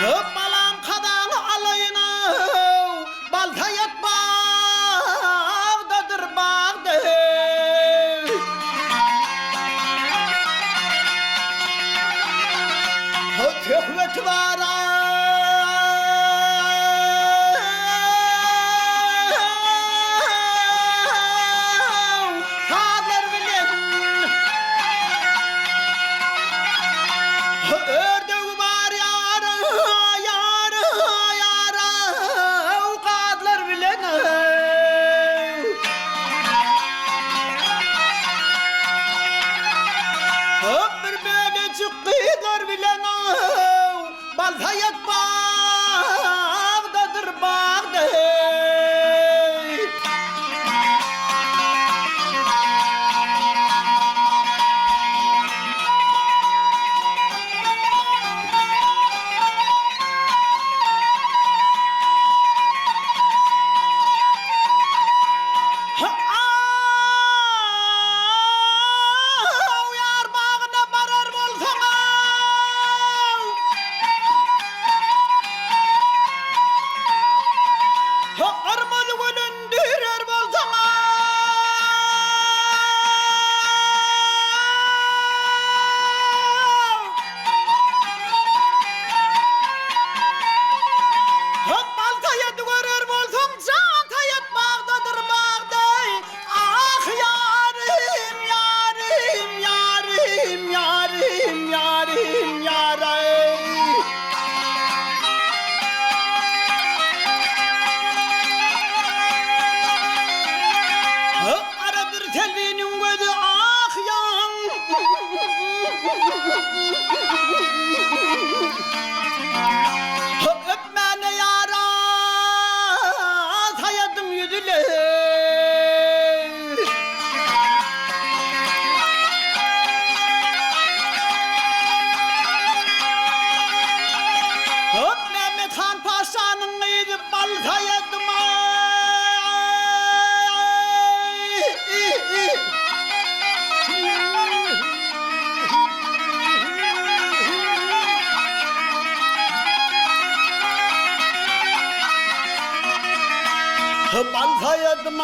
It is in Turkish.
Balam kadalı alayına balta yatmağdadır bağdı. Tühvet var kadar bilen ördüğü var yarı yarı yarı kadar bilen bir böyle çıktılar bilen balta yatmağdadır bağdı. Yar bağına barar bolsan armalı gülündürür bolsan baltaya görür bolsan çanta yatmağdadır bağday. Ah yarim yarim yarim yarim yarim yarim. Aradır telvinin gözü ah yan. Öpmene yara sayadım yüzüle. Mehmet Han Paşa'nın iyiydi balta yedim balta yedim